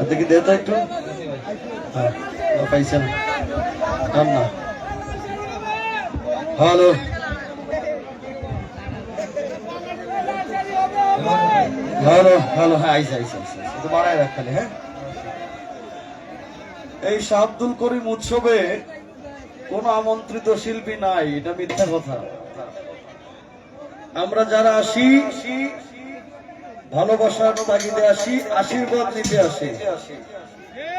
দেখি দে তো একটু। পাইছেন না? হ্যালো হ্যালো হ্যালো, হ্যাঁ আইসা আইসা আইসা তো বাড়ায় রাখালে। হ্যাঁ, এই শাহ আব্দুল করিম উৎসবে কোন আমন্ত্রিত শিল্পী নাই, এটা মিথ্যা কথা। আমরা যারা আসি ভালোবাসার তাগিদে আসি, আশীর্বাদ নিতে আসি,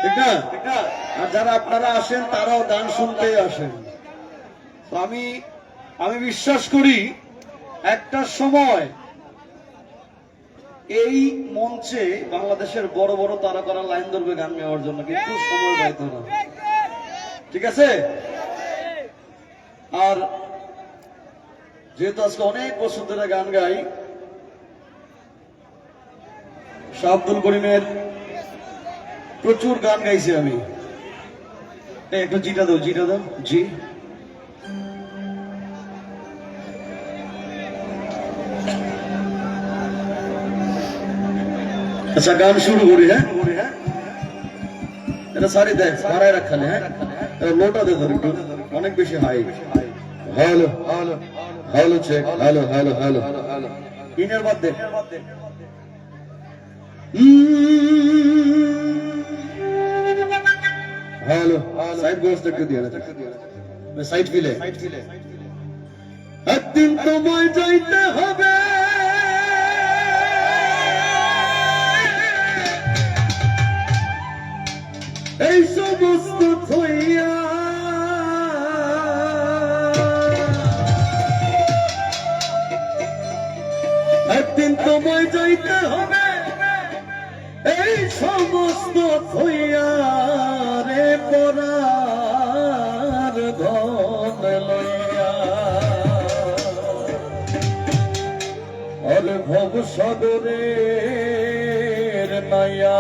ঠিক না? আর যারা আপনারা আসেন তারাও গান শুনতেই আসেন। তো আমি বিশ্বাস করি একটা সময় এই মঞ্চে বাংলাদেশের বড় বড় তারকারা লাইন ধরবে গান গাওয়ার জন্য, কিন্তু সময় পাইতো না। ঠিক আছে? আর যেহেতু আজকে অনেক বছর ধরে গান গাই, শাহ আব্দুল করিমের প্রচুর গান গাইছি আমি। একটু জিটা দাও, জিটা দাও, জি। আচ্ছা, গান শুরু করি। হ্যাঁ, এটা সারি দেখ, মারায় রাখালে। হ্যাঁ, লোটা দে ধর একটু, অনেক বেশি high. Hello hello hello, check. Hello hello hello, ইনের বাদ দে। হ্যালো, সাইড গোস্ট একটু দিয়ে না, সাইড ফিলে। একদিন তোমায় যাইতে হবে এই সমস্ত থইয়া, একদিন তোমায় যাইতে হবে এই সমস্ত থইয়া রে পরার ধন লইয়া। আর ভব সাগরের নাইয়া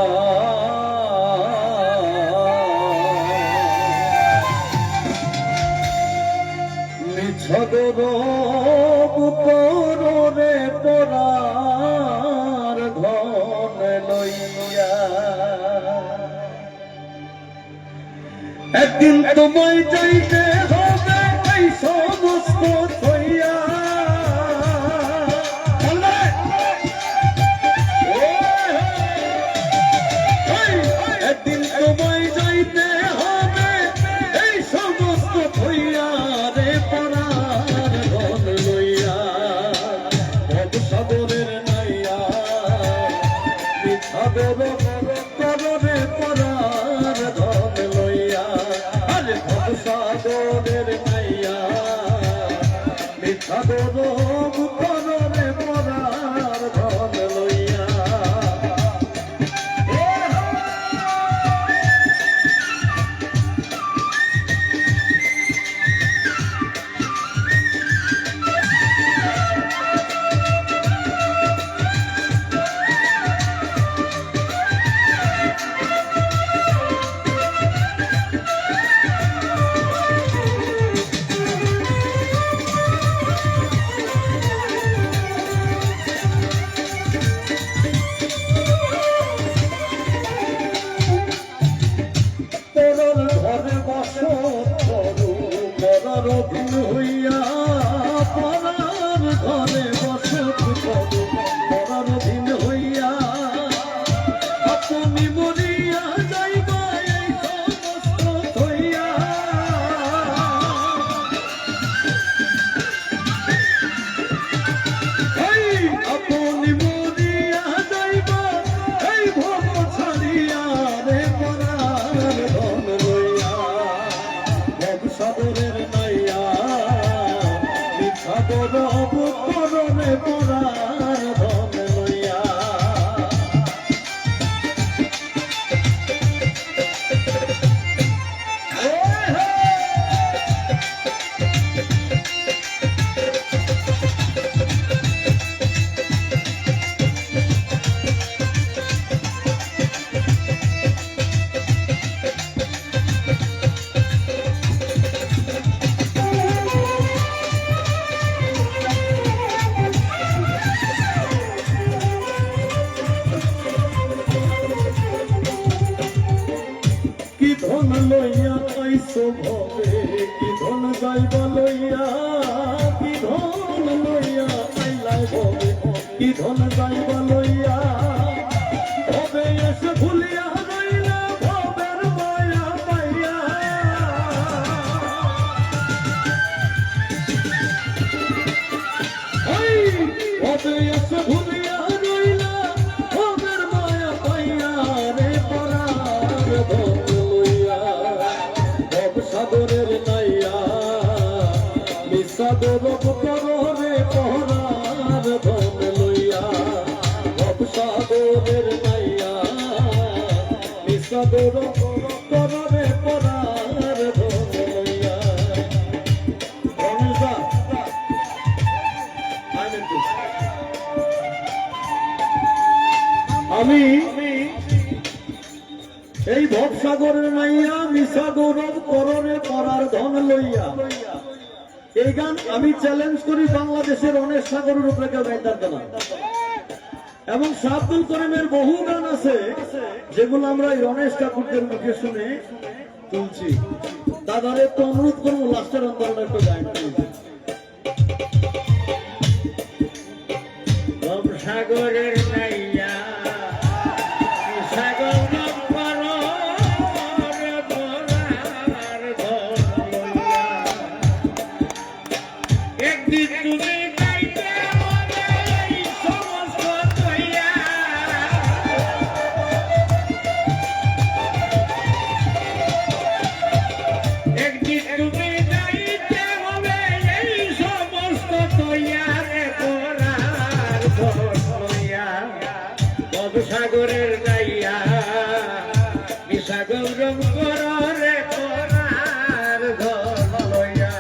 ছগরব কররে পরার ধন লইয়া। একদিন তোমায় যাইতে হবে এই সমস্ত থইয়া। একদিন তোমায় যাইতে হবে এই সমস্ত থইয়া রে পরার ধন লইয়া। ভব সাগরের নাইয়া মিছাবের কররে পরার ধন লইয়া। আরে ভব সাগরের নাইয়া মিছাবের কররে পরার ধন লইয়া। অধীন হইয়া পরার ঘরে বসত করো, পরার অধীন হইয়া আপনি মরিয়া যাইবা এই সমস্ত থইয়া। আপনি মরিয়া যাইবা এই ভব ছাড়িয়া রে পরার ধন লইয়া। ভব সাগরের নাইয়া সাগর অবকরণে পরার ধন লইয়া। ভবে কি ধন যাইব লইয়া কি ধন লইয়া আইলাই ভবে কি ধন যাইব লইয়া ভবে এসে ভুলিয়া রইলা ভবের মায়া পাইয়া ভবে এসে ভুলিয়া রইলা ভবের মায়া পাইয়া রে পরার ধন লইয়া ভব সাগরের নাইয়া মিশাগর করে পরার ধন লইয়া ভব সাগরের নাইয়া মিশাগর করে পরার ধন লইয়া আমি এই ভবসাগরের নাইয়া মিশা গৌরব করণে করার ধন লইয়া এই গান আমি চ্যালেঞ্জ করি বাংলাদেশের অনেক সাগরের উপরে কেউ গাইতে পারবে না। এবং শাহ আব্দুল করিমের বহু গান আছে যেগুলো আমরা এই রমেশ ঠাকুরদের মুখে শুনে তুলছি। দাদারে তো অনুরোধ করবো লাস্টের অন্তরটা একটু গাইন। ভবসাগরের নাইয়া সাগরের নাইয়া মিশা গৌরব করে করার ধন লইয়া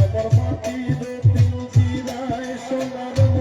আমার মাটি দে তিন জিরায় সোনার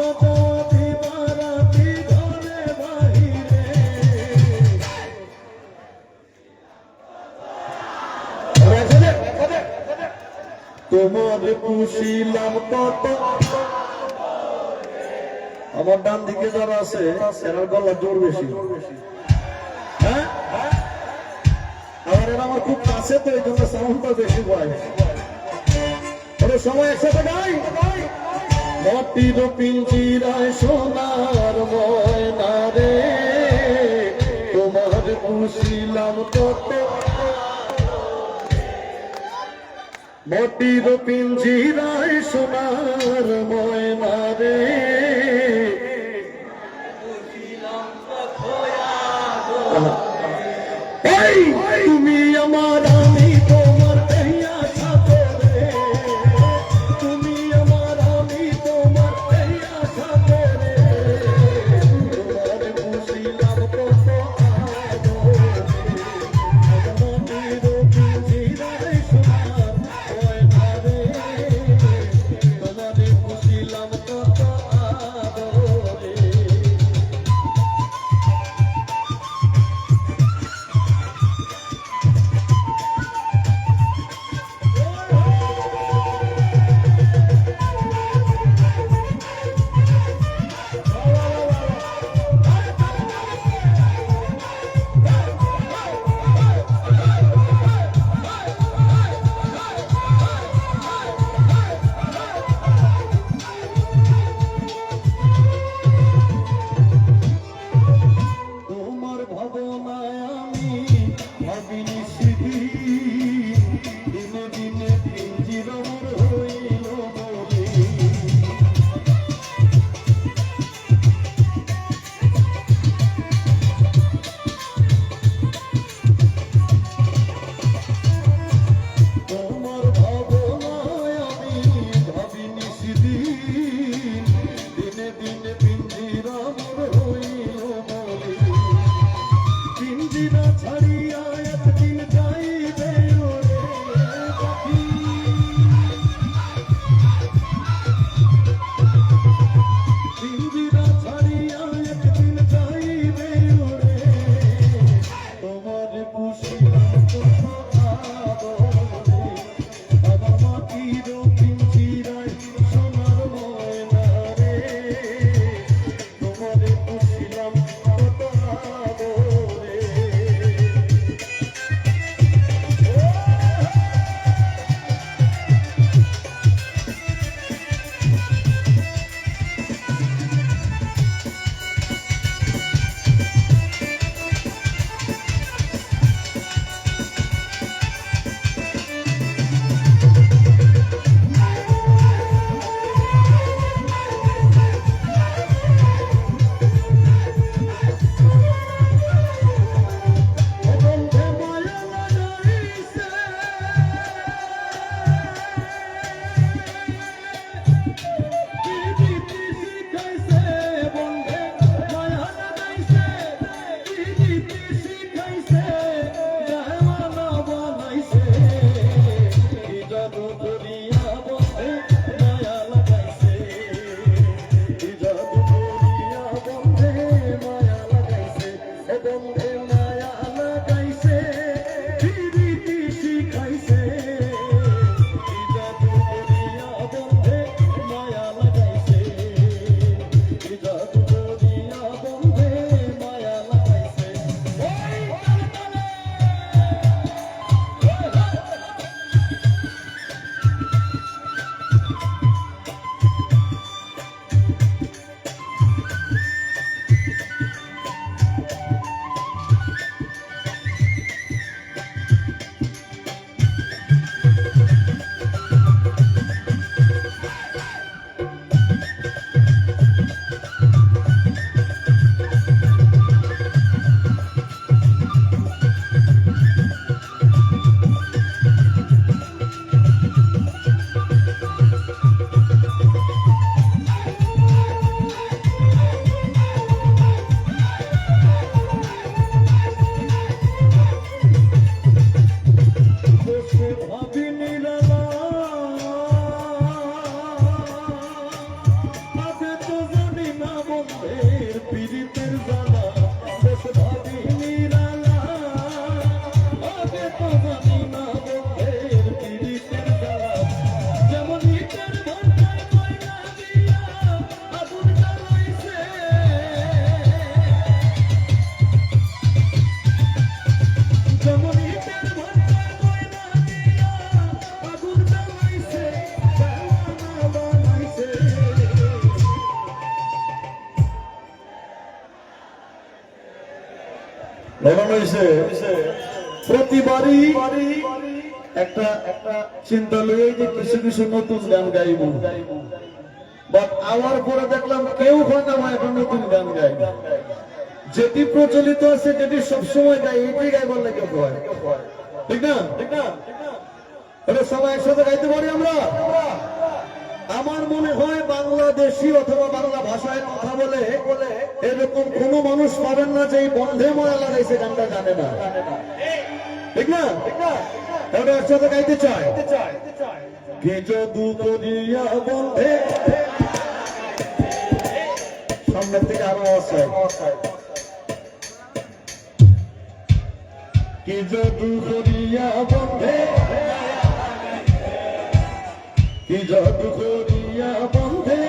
যদি বারাতি ঘরে বাহিরে তোমার পুষিলাম কত। আমার ডান দিকে যারা আছে এনার গলার জোর বেশি, হ্যাঁ আবার এরা আমার খুব কাছে, তো এই জন্য সাউন্ডটা বেশি হয়। ওরে সময় একসাথে গাই। মাটির পিঞ্জিরায় সোনার ময়না রে, তোমার পুষিলাম কত। মাটির পিঞ্জিরায় সোনার ময়না রে, এই তুমি আমার আমি তোমার কহিয়া সাথে, তুমি আমার আমি তোমার কহিয়া সাথে, তোমার পুষিলাম কত আদর, পিঞ্জিরায় সোনার ময়না রে, তোমার পুষিলাম কত আদরে। পীড়িতের জ্বালা বেশ ভাবি নিরালা আগে তো জানি না বন্ধের পীড়িতের জ্বালা যেমন ইটের ভাটায় ময়লা দিয়া আগুন জ্বালাইছে যেমন ইটের ভাটায় ময়লা দিয়া আগুন জ্বালাইছে দেওয়ানা বানাইছে লাগানো হয়েছে প্রতিবারই একটা চিন্তা লইয়ে যে কিছু কিছু নতুন গান গাইব বাট আমার পরে দেখলাম কেউ হয় না এখন নতুন গান গাই যেটি প্রচলিত আছে যেটি সবসময় গাই এটি গাইবার লাগে হয় ঠিক না এটা সবাই একসাথে গাইতে পারি আমরা আমার মনে হয় বাংলাদেশি অথবা বাংলা ভাষায় কথা বলে এরকম কোনো মানুষ পাবেন না যে এই বন্ধে ময়া লাগাইছে গানটা জানে না ঠিক না এটা একসাথে গাইতে চায় কে যদু করিয়া বন্ধে সামনের থেকে আরো আছে কে যদু করিয়া বন্ধে কি জাদু করিয়া বন্ধে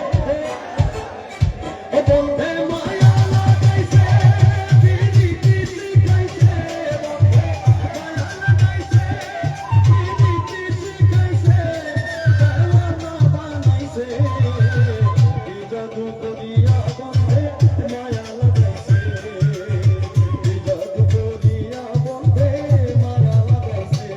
ও বন্ধে মায়া লাগাইছে পিরিতি শিখাইছে বন্ধে মায়া লাগাইছে পিরিতি শিখাইছে দেওয়ানা বানাইছে কি জাদু করিয়া বন্ধে মায়া লাগাইছে কি জাদু করিয়া বন্ধে মায়া লাগাইছে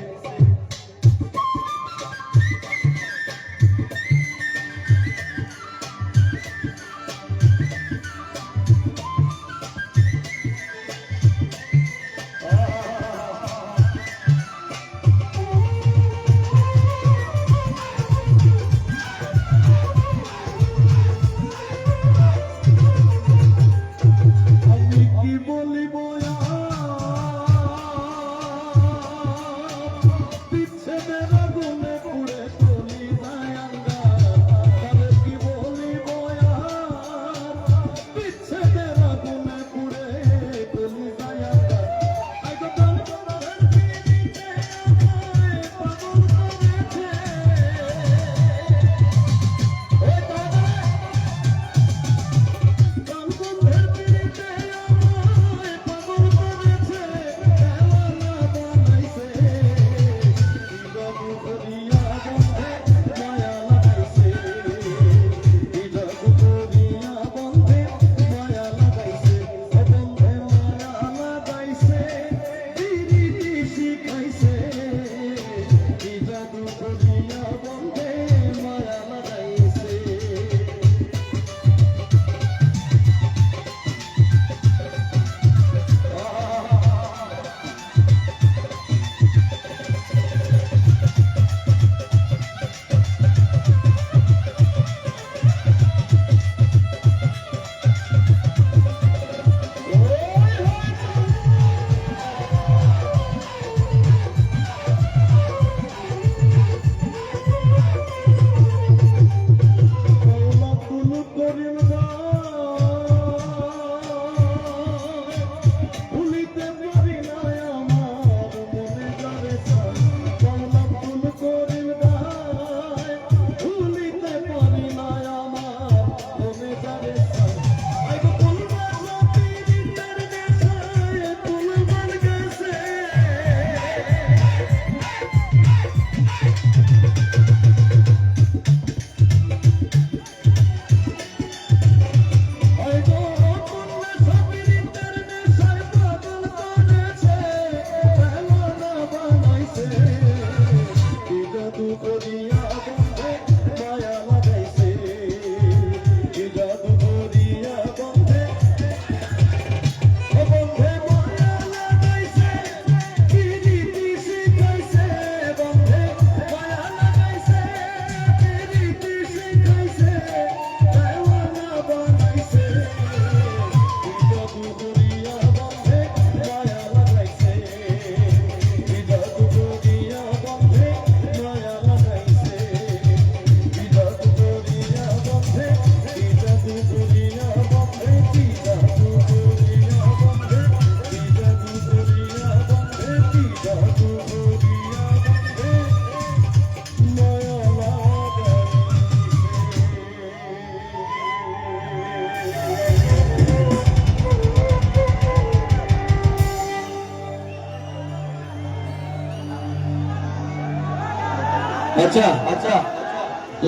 আচ্ছা আচ্ছা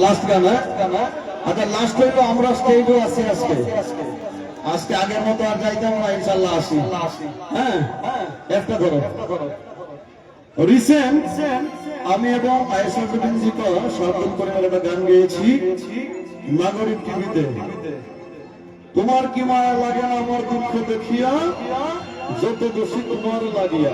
লাস্ট গান, হ্যাঁ আচ্ছা লাস্ট হইলো আমরা স্টেজে আছি আজকে। আজকে আগের মতো আর যাইতাম না, ইনশাল্লাহ আসি। হ্যাঁ একটা ধরো। রিসেন্ট আমি এবং আইসাফুদ্দিন জিকো সরকার পরিবারে একটা গান গেয়েছি নাগরিক টিভিতে। তোমার কি মায়া লাগে না আমার দুঃখ দেখিয়া, যত দোষী তোমার লাগিয়া।